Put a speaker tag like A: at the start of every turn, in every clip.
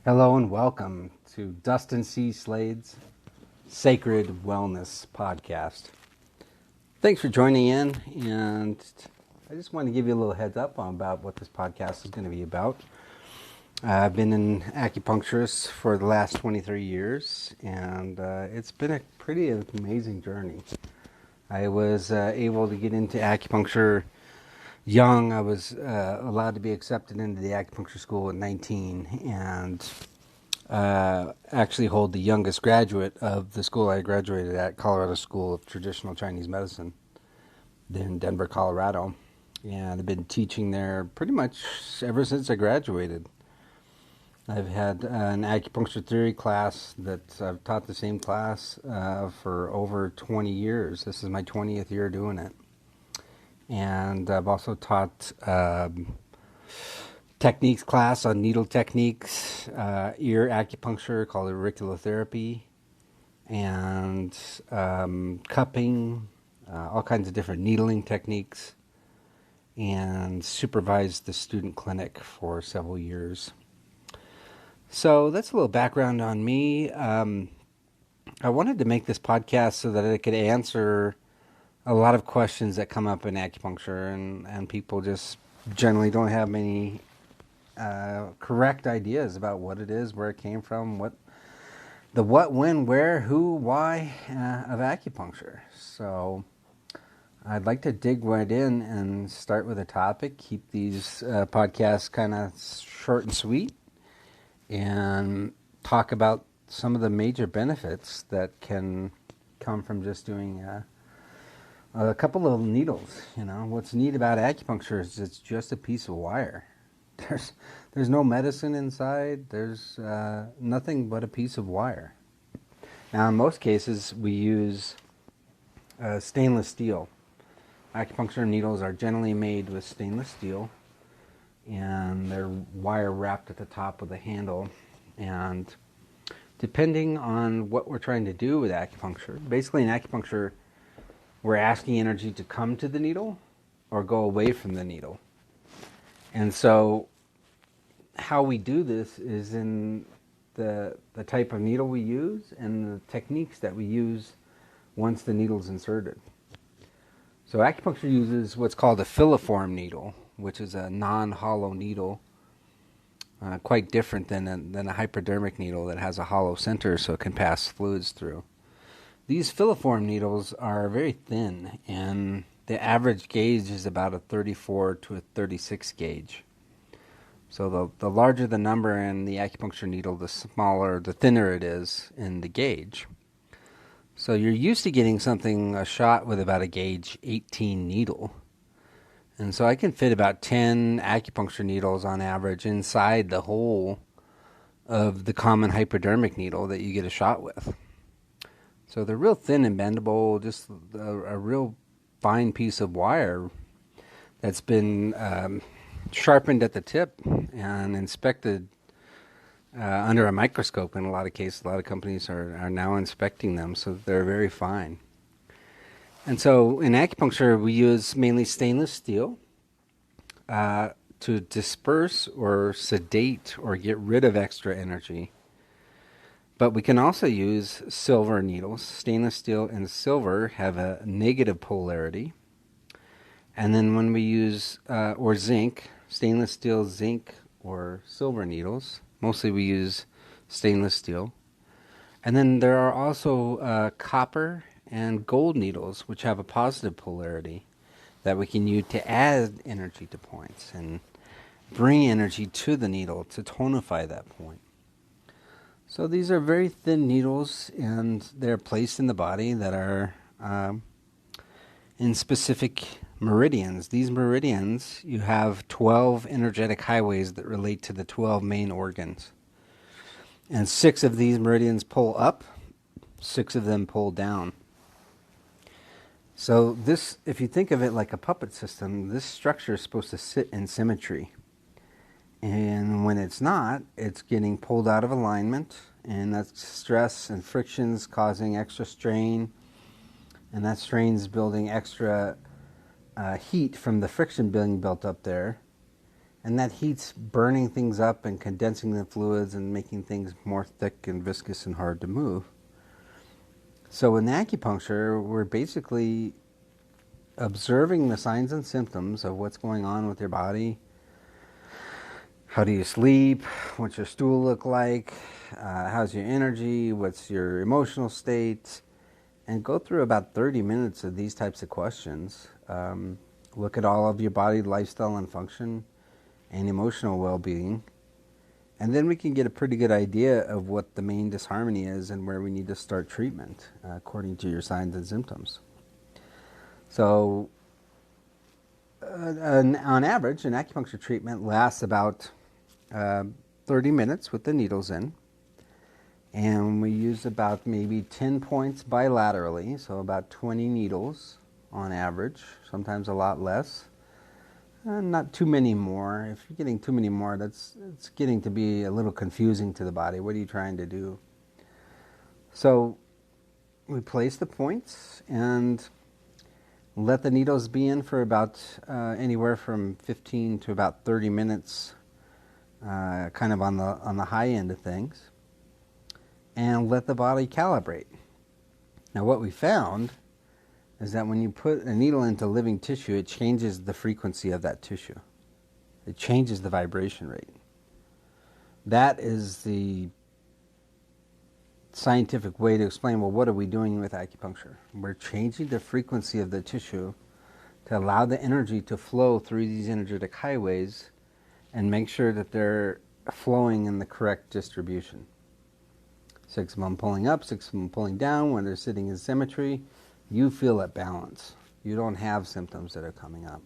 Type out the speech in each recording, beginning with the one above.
A: Hello and welcome to Dustin C. Slade's Sacred Wellness Podcast. Thanks for joining in, and I just want to give you a little heads up about what this podcast is going to be about. I've been an acupuncturist for the last 23 years, and it's been a pretty amazing journey. I was able to get into acupuncture young. I was allowed to be accepted into the acupuncture school at 19, and actually hold the youngest graduate of the school I graduated at, Colorado School of Traditional Chinese Medicine, in Denver, Colorado. And I've been teaching there pretty much ever since I graduated. I've had an acupuncture theory class that I've taught the same class for over 20 years. This is my 20th year doing it. And I've also taught techniques class on needle techniques, ear acupuncture called auriculotherapy, and cupping, all kinds of different needling techniques, and supervised the student clinic for several years. So that's a little background on me. I wanted to make this podcast so that I could answer a lot of questions that come up in acupuncture, and people just generally don't have many correct ideas about what it is, where it came from, what, when, where, who, why of acupuncture. So I'd like to dig right in and start with a topic, keep these podcasts kind of short and sweet, and talk about some of the major benefits that can come from just doing a couple of needles. You know, what's neat about acupuncture is it's just a piece of wire. There's no medicine inside. There's nothing but a piece of wire. Now, in most cases, we use stainless steel. Acupuncture needles are generally made with stainless steel, and they're wire wrapped at the top with a handle. And depending on what we're trying to do with acupuncture, basically in acupuncture, we're asking energy to come to the needle or go away from the needle. And so how we do this is in the type of needle we use and the techniques that we use once the needle's inserted. So acupuncture uses what's called a filiform needle, which is a non-hollow needle, quite different than a hypodermic needle that has a hollow center so it can pass fluids through. These filiform needles are very thin, and the average gauge is about a 34 to a 36 gauge. So the larger the number in the acupuncture needle, the smaller, the thinner it is in the gauge. So you're used to getting a shot with about a gauge 18 needle. And so I can fit about 10 acupuncture needles on average inside the hole of the common hypodermic needle that you get a shot with. So they're real thin and bendable, just a real fine piece of wire that's been sharpened at the tip and inspected under a microscope in a lot of cases. A lot of companies are now inspecting them, so they're very fine. And so in acupuncture, we use mainly stainless steel to disperse or sedate or get rid of extra energy. But we can also use silver needles. Stainless steel and silver have a negative polarity. And then when we use, or zinc, stainless steel, zinc, or silver needles, mostly we use stainless steel. And then there are also copper and gold needles, which have a positive polarity that we can use to add energy to points and bring energy to the needle to tonify that point. So these are very thin needles, and they're placed in the body that are in specific meridians. These meridians, you have 12 energetic highways that relate to the 12 main organs. And 6 of these meridians pull up, 6 of them pull down. So this, if you think of it like a puppet system, this structure is supposed to sit in symmetry. And when it's not, it's getting pulled out of alignment, and that's stress and frictions causing extra strain, and that strain's building extra heat from the friction being built up there, And that heat's burning things up and condensing the fluids and making things more thick and viscous and hard to move. So in acupuncture, we're basically observing the signs and symptoms of what's going on with your body. How do you sleep? What's your stool look like? How's your energy? What's your emotional state? And go through about 30 minutes of these types of questions. Look at all of your body, lifestyle, and function, and emotional well-being. And then we can get a pretty good idea of what the main disharmony is and where we need to start treatment according to your signs and symptoms. So on average, an acupuncture treatment lasts about 30 minutes with the needles in. And we use about maybe 10 points bilaterally, so about 20 needles on average, sometimes a lot less. Not too many more. If you're getting too many more, it's getting to be a little confusing to the body. What are you trying to do? So we place the points and let the needles be in for about anywhere from 15 to about 30 minutes, kind of on the high end of things, and let the body calibrate. Now what we found is that when you put a needle into living tissue, it changes the frequency of that tissue. It changes the vibration rate. That is the scientific way to explain, well, what are we doing with acupuncture? We're changing the frequency of the tissue to allow the energy to flow through these energetic highways and make sure that they're flowing in the correct distribution. 6 of them pulling up, 6 of them pulling down. When they're sitting in symmetry, you feel at balance. You don't have symptoms that are coming up.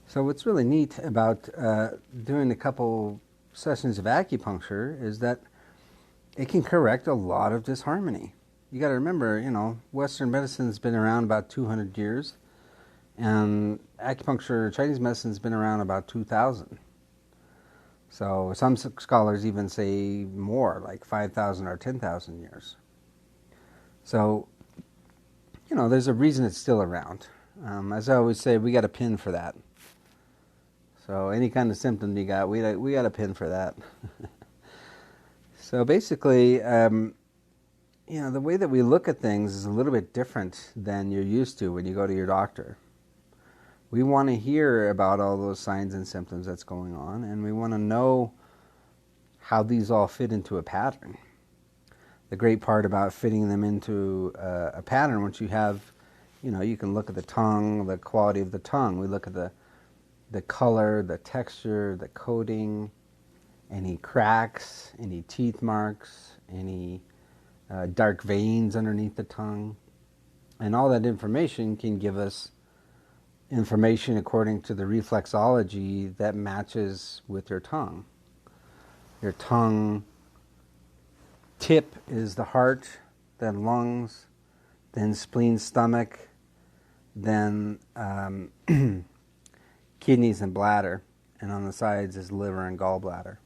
A: So what's really neat about doing a couple sessions of acupuncture is that it can correct a lot of disharmony. You got to remember, Western medicine's been around about 200 years, and acupuncture, Chinese medicine's been around about 2,000. So some scholars even say more, like 5,000 or 10,000 years. So, there's a reason it's still around. As I always say, we got a pin for that. So any kind of symptom you got, we got a pin for that. So basically, the way that we look at things is a little bit different than you're used to when you go to your doctor. We want to hear about all those signs and symptoms that's going on, and we want to know how these all fit into a pattern. The great part about fitting them into a pattern, once you have, you can look at the tongue, the quality of the tongue. We look at the color, the texture, the coating, any cracks, any teeth marks, any dark veins underneath the tongue. And all that information can give us information according to the reflexology that matches with your tongue. Your tongue tip is the heart, then lungs, then spleen, stomach, then kidneys and bladder, and on the sides is liver and gallbladder.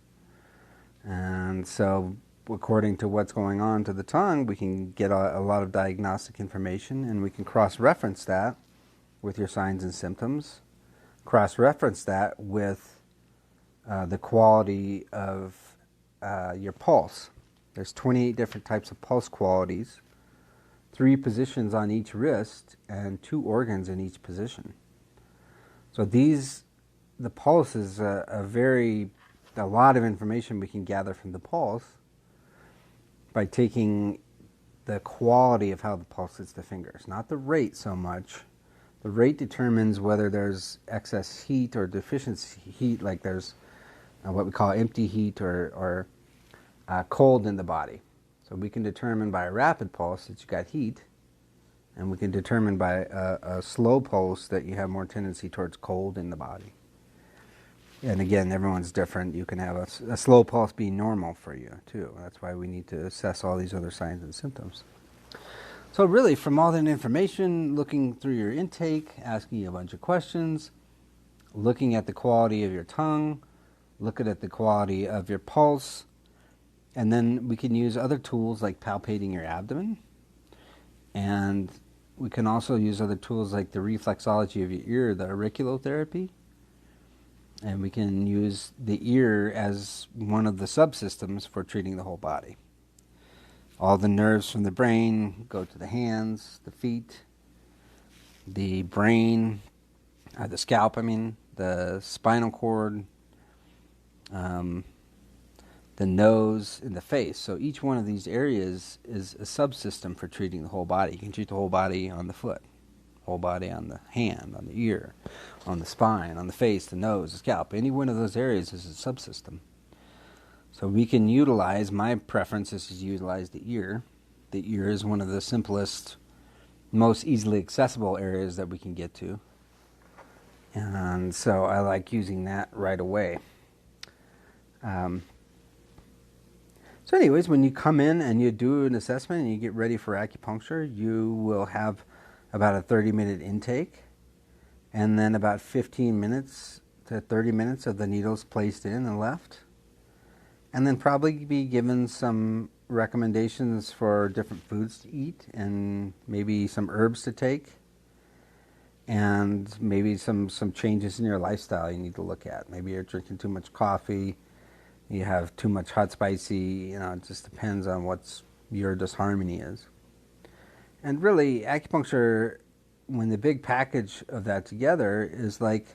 A: And so according to what's going on to the tongue, we can get a lot of diagnostic information, and we can cross-reference that with your signs and symptoms, cross-reference that with the quality of your pulse. There's 28 different types of pulse qualities, 3 positions on each wrist, and 2 organs in each position. So the pulse is a lot of information we can gather from the pulse by taking the quality of how the pulse hits the fingers, not the rate so much. The rate determines whether there's excess heat or deficiency heat, like there's what we call empty heat or cold in the body. So we can determine by a rapid pulse that you got heat, and we can determine by a slow pulse that you have more tendency towards cold in the body. And again, everyone's different. You can have a slow pulse be normal for you too. That's why we need to assess all these other signs and symptoms. So really, from all that information, looking through your intake, asking you a bunch of questions, looking at the quality of your tongue, looking at the quality of your pulse, and then we can use other tools like palpating your abdomen, and we can also use other tools like the reflexology of your ear, the auriculotherapy, And we can use the ear as one of the subsystems for treating the whole body. All the nerves from the brain go to the hands, the feet, the brain, the scalp, the spinal cord, the nose, and the face. So each one of these areas is a subsystem for treating the whole body. You can treat the whole body on the foot, whole body on the hand, on the ear, on the spine, on the face, the nose, the scalp. Any one of those areas is a subsystem. So we can utilize, my preference is to utilize the ear. The ear is one of the simplest, most easily accessible areas that we can get to. And so I like using that right away. So anyways, when you come in and you do an assessment and you get ready for acupuncture, you will have about a 30-minute intake and then about 15 minutes to 30 minutes of the needles placed in and left. And then probably be given some recommendations for different foods to eat and maybe some herbs to take and maybe some changes in your lifestyle you need to look at. Maybe you're drinking too much coffee, you have too much hot spicy, it just depends on what's your disharmony is. And really, acupuncture, when the big package of that together is like,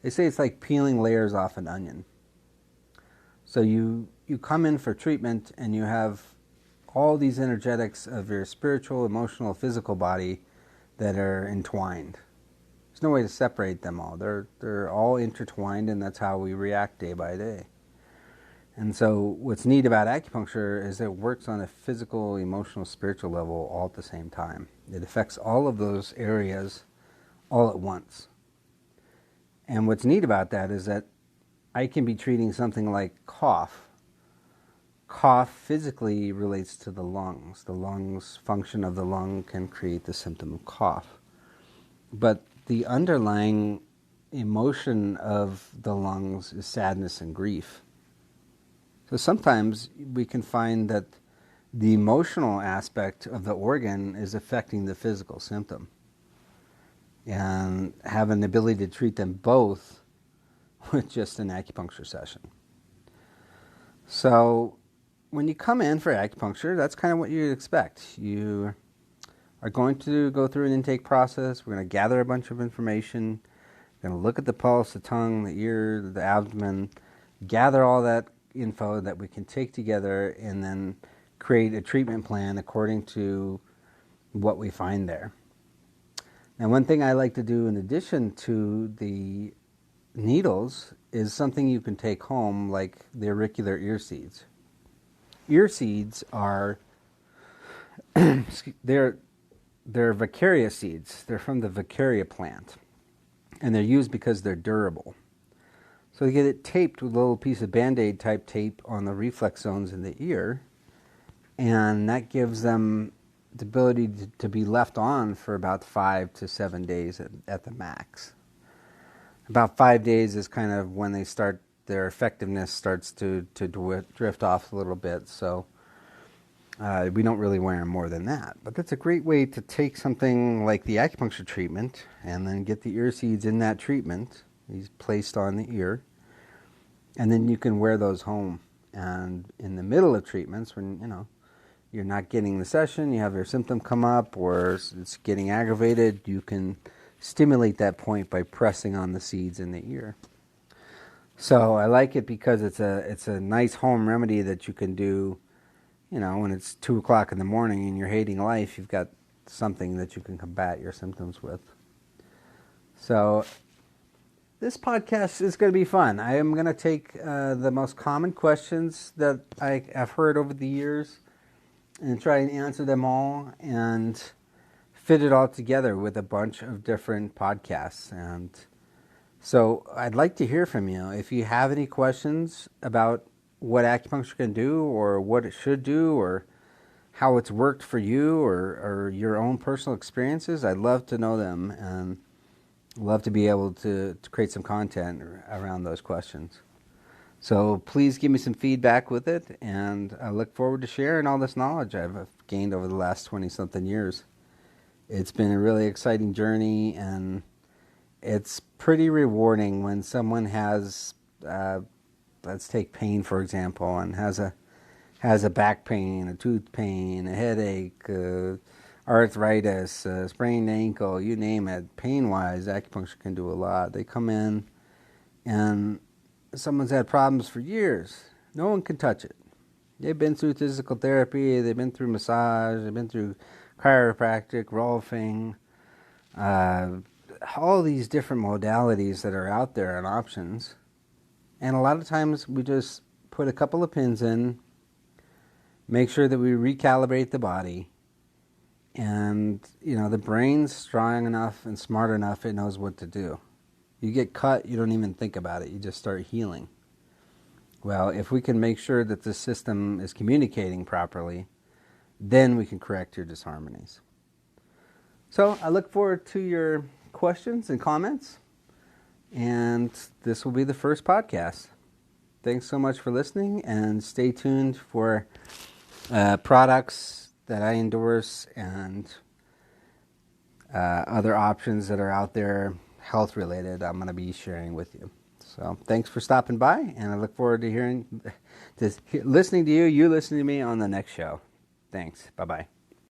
A: they say it's like peeling layers off an onion. So you come in for treatment and you have all these energetics of your spiritual, emotional, physical body that are entwined. There's no way to separate them all. They're all intertwined, and that's how we react day by day. And so what's neat about acupuncture is it works on a physical, emotional, spiritual level all at the same time. It affects all of those areas all at once. And what's neat about that is that I can be treating something like cough. Cough physically relates to the lungs. The lungs, function of the lung can create the symptom of cough. But the underlying emotion of the lungs is sadness and grief. So sometimes we can find that the emotional aspect of the organ is affecting the physical symptom, and have an ability to treat them both with just an acupuncture session. So when you come in for acupuncture, that's kind of what you'd expect. You are going to go through an intake process. We're going to gather a bunch of information. We're going to look at the pulse, the tongue, the ear, the abdomen, gather all that info that we can take together and then create a treatment plan according to what we find there. Now, one thing I like to do in addition to the needles is something you can take home, like the auricular ear seeds. Ear seeds are they're Vacaria seeds. They're from the Vacaria plant, and they're used because they're durable. So you get it taped with a little piece of Band-Aid type tape on the reflex zones in the ear, and that gives them the ability to be left on for about 5 to 7 days at the max. About 5 days is kind of when they start, their effectiveness starts to drift off a little bit, so we don't really wear them more than that. But that's a great way to take something like the acupuncture treatment and then get the ear seeds in that treatment. He's placed on the ear, and then you can wear those home. And in the middle of treatments, when you're not getting the session, you have your symptom come up, or it's getting aggravated, you can stimulate that point by pressing on the seeds in the ear. So I like it because it's a nice home remedy that you can do. When it's 2 o'clock in the morning and you're hating life, you've got something that you can combat your symptoms with. So this podcast is going to be fun. I am going to take the most common questions that I have heard over the years and try and answer them all and fit it all together with a bunch of different podcasts. And so I'd like to hear from you. If you have any questions about what acupuncture can do, or what it should do, or how it's worked for you, or your own personal experiences, I'd love to know them and love to be able to create some content around those questions. So please give me some feedback with it, and I look forward to sharing all this knowledge I've gained over the last 20-something years. It's been a really exciting journey, and it's pretty rewarding when someone has, let's take pain for example, and has a back pain, a tooth pain, a headache, arthritis, sprained ankle, you name it. Pain-wise, acupuncture can do a lot. They come in and someone's had problems for years. No one can touch it. They've been through physical therapy, they've been through massage, they've been through chiropractic, rolfing, all these different modalities that are out there and options. And a lot of times we just put a couple of pins in, make sure that we recalibrate the body, and the brain's strong enough and smart enough, it knows what to do. You get cut, you don't even think about it, you just start healing. Well, if we can make sure that the system is communicating properly, then we can correct your disharmonies. So I look forward to your questions and comments, and this will be the first podcast. Thanks so much for listening, and stay tuned for products that I endorse and other options that are out there, health related, I'm going to be sharing with you. So thanks for stopping by, and I look forward to listening to you listening to me on the next show. Thanks. Bye-bye.